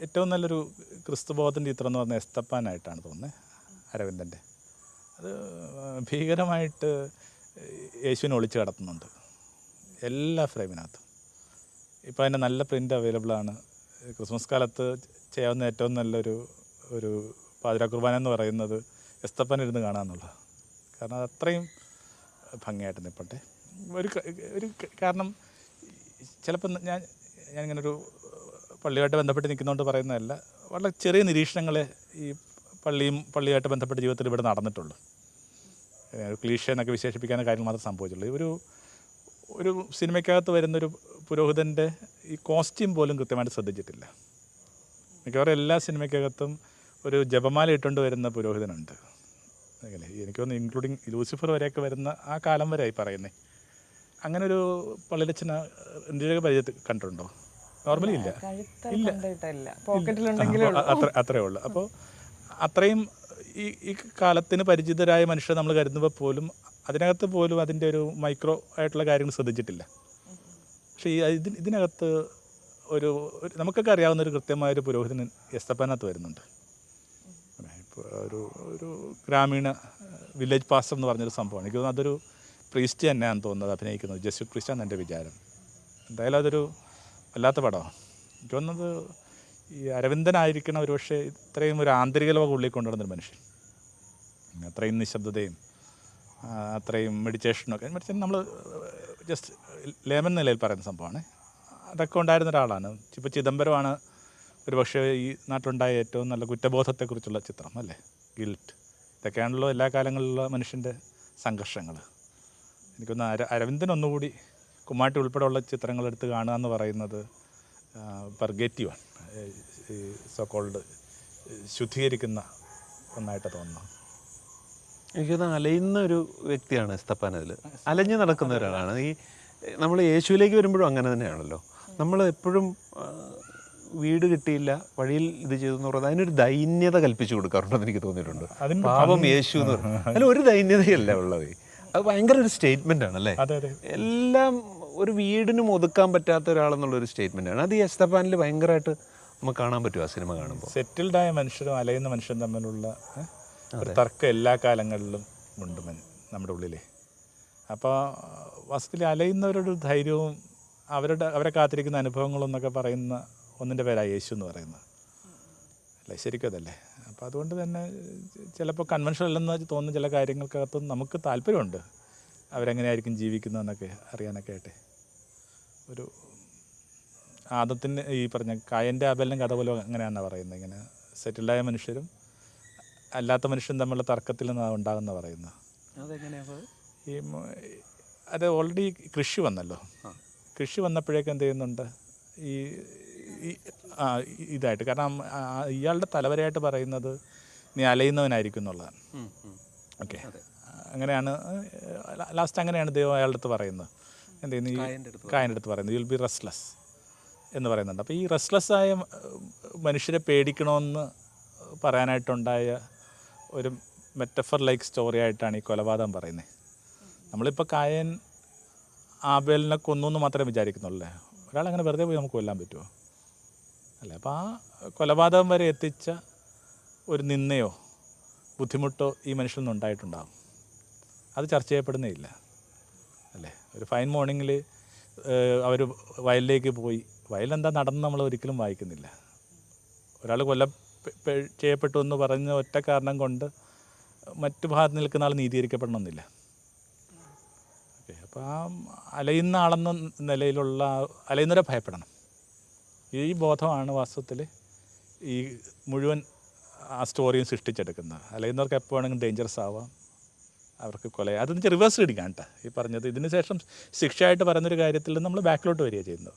ഏറ്റവും നല്ലൊരു ക്രിസ്തുബോധത്തിൻ്റെ ചിത്രം എന്ന് പറഞ്ഞാൽ എസ്തപ്പാനായിട്ടാണ് തോന്നുന്നത്, അരവിന്ദൻ്റെ. അത് ഭീകരമായിട്ട് യേശുവിനെ ഒളിച്ച് കടത്തുന്നുണ്ട് എല്ലാ ഫ്രെയിമിനകത്തും. ഇപ്പോൾ അതിൻ്റെ നല്ല പ്രിൻ്റ് അവൈലബിളാണ്. ക്രിസ്മസ് കാലത്ത് ചെയ്യാവുന്ന ഏറ്റവും നല്ലൊരു പാതിരാ കുർബാന എന്ന് പറയുന്നത് എസ്തപ്പനിരുന്ന് കാണാമെന്നുള്ളത്. കാരണം അത് അത്രയും ഭംഗിയായിട്ട് നിൽപ്പട്ടെ. ഒരു കാരണം ചിലപ്പോൾ ഞാനിങ്ങനൊരു പള്ളിയുമായിട്ട് ബന്ധപ്പെട്ട് നിൽക്കുന്നതുകൊണ്ട് പറയുന്നതല്ല, വളരെ ചെറിയ നിരീക്ഷണങ്ങളെ ഈ പള്ളിയുമായിട്ട് ബന്ധപ്പെട്ട ജീവിതത്തിൽ ഇവിടെ നടന്നിട്ടുള്ളൂ. ക്ലീഷേ എന്നൊക്കെ വിശേഷിപ്പിക്കാവുന്ന കാര്യങ്ങൾ മാത്രമേ സംഭവിച്ചുള്ളൂ. ഒരു സിനിമയ്ക്കകത്ത് വരുന്നൊരു പുരോഹിതൻ്റെ ഈ കോസ്റ്റ്യൂം പോലും കൃത്യമായിട്ട് ശ്രദ്ധിച്ചിട്ടില്ല. മിക്കവാറും എല്ലാ സിനിമയ്ക്കകത്തും ഒരു ജപമാല ഇട്ടുകൊണ്ട് വരുന്ന പുരോഹിതനുണ്ട്. അങ്ങനെ എനിക്ക് തോന്നുന്നു ഇൻക്ലൂഡിങ് ലൂസിഫർ വരെയൊക്കെ വരുന്ന ആ കാലം വരെ ആയി പറയുന്നത്. അങ്ങനെ ഒരു പള്ളിയച്ഛനെ ഇന്ത്യയിലൊക്കെ പരിചയത്തിൽ കണ്ടിട്ടുണ്ടോ? നോർമലി ഇല്ല. അത്രേ ഉള്ളൂ. അപ്പോൾ അത്രയും ഈ കാലത്തിന് പരിചിതരായ മനുഷ്യർ നമ്മൾ കരുതുമ്പോൾ പോലും അതിനകത്ത് പോലും അതിൻ്റെ ഒരു മൈക്രോ ആയിട്ടുള്ള കാര്യങ്ങൾ ശ്രദ്ധിച്ചിട്ടില്ല. പക്ഷേ ഇതിനകത്ത് നമുക്കൊക്കെ അറിയാവുന്ന ഒരു കൃത്യമായൊരു പുരോഹിതൻ എസ്തപ്പനകത്ത് വരുന്നുണ്ട്. ഇപ്പോൾ ഒരു ഗ്രാമീണ വില്ലേജ് പാസ്റ്റർ എന്ന് പറഞ്ഞൊരു സംഭവമാണ്. എനിക്ക് തോന്നുന്നു അതൊരു പ്രീസ്റ്റ് തന്നെയാണെന്ന് തോന്നുന്നത് അഭിനയിക്കുന്നത്. ജസ്റ്റിസ് പ്രീസ്റ്റാണ് എൻ്റെ വിചാരം. എന്തായാലും അതൊരു വല്ലാത്ത പടമാണ്. എനിക്ക് തോന്നുന്നത് ഈ അരവിന്ദനായിരിക്കണം ഒരു പക്ഷേ ഇത്രയും ഒരു ആന്തരിക ലോകം ഉള്ളിൽ കൊണ്ടുവരുന്നൊരു മനുഷ്യൻ. അത്രയും നിശബ്ദതയും അത്രയും മെഡിറ്റേഷനൊക്കെ. മെഡിറ്റേഷൻ നമ്മൾ ജസ്റ്റ് ലേമൻ നിലയിൽ പറയുന്ന സംഭവമാണ്. അതൊക്കെ ഉണ്ടായിരുന്ന ഒരാളാണ്. ഇപ്പോൾ ചിദംബരമാണ് ഒരു പക്ഷേ ഈ നാട്ടിലുണ്ടായ ഏറ്റവും നല്ല കുറ്റബോധത്തെക്കുറിച്ചുള്ള ചിത്രം അല്ലേ, ഗിൽറ്റ്. ഇതൊക്കെയാണല്ലോ എല്ലാ കാലങ്ങളിലുള്ള മനുഷ്യൻ്റെ സംഘർഷങ്ങൾ. എനിക്കൊന്ന് അരവിന്ദൻ ഒന്നുകൂടി കുമ്മാട്ടി ഉൾപ്പെടെയുള്ള ചിത്രങ്ങൾ എടുത്ത് കാണുക എന്ന് പറയുന്നത് പർഗേറ്റീവാണ്. ഈ സോക്കോൾഡ് ശുദ്ധീകരിക്കുന്ന ഒന്നായിട്ട് തോന്നുന്നു. എനിക്കൊന്ന് അലയുന്ന ഒരു വ്യക്തിയാണ് എസ്തപ്പാൻ. അതിൽ അലഞ്ഞു നടക്കുന്ന ഒരാളാണ്. ഈ നമ്മൾ യേശുവിലേക്ക് വരുമ്പോഴും അങ്ങനെ തന്നെയാണല്ലോ. നമ്മൾ എപ്പോഴും വീട് കിട്ടിയില്ല, വഴിയിൽ ഇത് ചെയ്തു എന്ന് പറയുന്നത് അതിനൊരു ദൈന്യത കൽപ്പിച്ചു കൊടുക്കാറുണ്ടെന്ന് എനിക്ക് തോന്നിയിട്ടുണ്ട്. പാപം യേശു എന്ന് പറയുന്നത് അതിൽ ഒരു ദൈന്യതയല്ല ഉള്ളത്. അത് ഭയങ്കര ഒരു സ്റ്റേറ്റ്മെൻ്റ് ആണല്ലേ. എല്ലാം ഒരു വീടിനും ഒതുക്കാൻ പറ്റാത്ത ഒരാളെന്നുള്ളൊരു സ്റ്റേറ്റ്മെൻ്റാണ്. അത് ഈ എസ്തപ്പാനിൽ ഭയങ്കരമായിട്ട് നമുക്ക് കാണാൻ പറ്റും ആ സിനിമ കാണുമ്പോൾ. സെറ്റിൽഡായ മനുഷ്യരും അലയുന്ന മനുഷ്യരും തമ്മിലുള്ള ഒരു തർക്കം എല്ലാ കാലങ്ങളിലും ഉണ്ട് നമ്മുടെ ഉള്ളിലെ. അപ്പോൾ വസ്തുത്തിൽ അലയുന്നവരുടെ ധൈര്യവും അവരെ കാത്തിരിക്കുന്ന അനുഭവങ്ങളും എന്നൊക്കെ പറയുന്ന ഒന്നിൻ്റെ പേരാണ് യേശു എന്ന് പറയുന്നത് അല്ലേ, ശരിക്കും അതല്ലേ. അപ്പോൾ അതുകൊണ്ട് തന്നെ ചിലപ്പോൾ കൺവെൻഷൻ അല്ലെന്ന് തോന്നുന്ന ചില കാര്യങ്ങൾക്കകത്തും നമുക്ക് താല്പര്യമുണ്ട് അവരെങ്ങനെയായിരിക്കും ജീവിക്കുന്നതെന്നൊക്കെ അറിയാനൊക്കെ ആയിട്ട്. ഒരു ആദത്തിന് ഈ പറഞ്ഞ കായൻ്റെ ആബേലിനും കഥ പോലും അങ്ങനെയാണെന്നാണ് പറയുന്നത്. ഇങ്ങനെ സെറ്റിൽഡായ മനുഷ്യരും അല്ലാത്ത മനുഷ്യരും തമ്മിലുള്ള തർക്കത്തിൽ നിന്നാണ് ഉണ്ടാകുന്ന പറയുന്നത്. അത് ഓൾറെഡി കൃഷി വന്നല്ലോ. കൃഷി വന്നപ്പോഴേക്കും എന്ത് ചെയ്യുന്നുണ്ട് ഈ ഇതായിട്ട്. കാരണം ഇയാളുടെ തലവരയായിട്ട് പറയുന്നത് നീ അലയുന്നവനായിരിക്കും എന്നുള്ളതാണ്. ഓക്കെ, അങ്ങനെയാണ് ലാസ്റ്റ് അങ്ങനെയാണ് ദൈവം അയാളുടെ അടുത്ത് പറയുന്നത്. എന്ത് ചെയ്യുന്നു, ഈ കായൻ്റെ അടുത്ത് പറയുന്നത് യു വിൽ ബി റെസ്റ്റ്ലെസ് എന്ന് പറയുന്നുണ്ട്. അപ്പോൾ ഈ റെസ്റ്റ്ലെസ്സായ മനുഷ്യരെ പേടിക്കണമെന്ന് പറയാനായിട്ടുണ്ടായ ഒരു മെറ്റഫർ ലൈക്ക് സ്റ്റോറി ആയിട്ടാണ് ഈ കൊലപാതകം പറയുന്നത്. നമ്മളിപ്പോൾ കായൻ ആബേലിനെ കൊന്നു എന്ന് മാത്രമേ വിചാരിക്കുന്നുള്ളൂ. ഒരാളങ്ങനെ വെറുതെ പോയി നമുക്ക് കൊല്ലാൻ പറ്റുമോ അല്ലേ? അപ്പോൾ ആ കൊലപാതകം വരെ എത്തിച്ച ഒരു നിന്ദയോ ബുദ്ധിമുട്ടോ ഈ മനുഷ്യനിൽ നിന്നുണ്ടായിട്ടുണ്ടാകും. അത് ചർച്ച ചെയ്യപ്പെടുന്നേ ഇല്ല അല്ലേ. ഒരു ഫൈൻ മോർണിംഗിൽ അവർ വയലിലേക്ക് പോയി, വയലെന്താ നടന്ന് നമ്മൾ ഒരിക്കലും വായിക്കുന്നില്ല. ഒരാൾ ചെയ്യപ്പെട്ടു എന്ന് പറഞ്ഞ ഒറ്റ കാരണം കൊണ്ട് മറ്റു ഭാഗത്ത് നിൽക്കുന്ന ആൾ നീതീകരിക്കപ്പെടണമെന്നില്ല. ഓക്കെ, അപ്പോൾ ആ അലയുന്ന ആളെന്ന നിലയിലുള്ള അലയുന്നവരെ ഭയപ്പെടണം. ഈ ബോധമാണ് വാസ്തവത്തിൽ ഈ മുഴുവൻ ആ സ്റ്റോറിയും സൃഷ്ടിച്ചെടുക്കുന്നത്. അലയുന്നവർക്ക് എപ്പോൾ വേണമെങ്കിലും ഡേഞ്ചറസ് ആവാം, അവർക്ക് കൊല. അതെന്ന് വെച്ചാൽ റിവേഴ്സ് റീഡിങ് ആണ് കേട്ടോ ഈ പറഞ്ഞത്. ഇതിന് ശേഷം ശിക്ഷയായിട്ട് പറയുന്നൊരു കാര്യത്തിൽ നമ്മൾ ബാക്കിലോട്ട് വരിക ചെയ്യുന്നത്.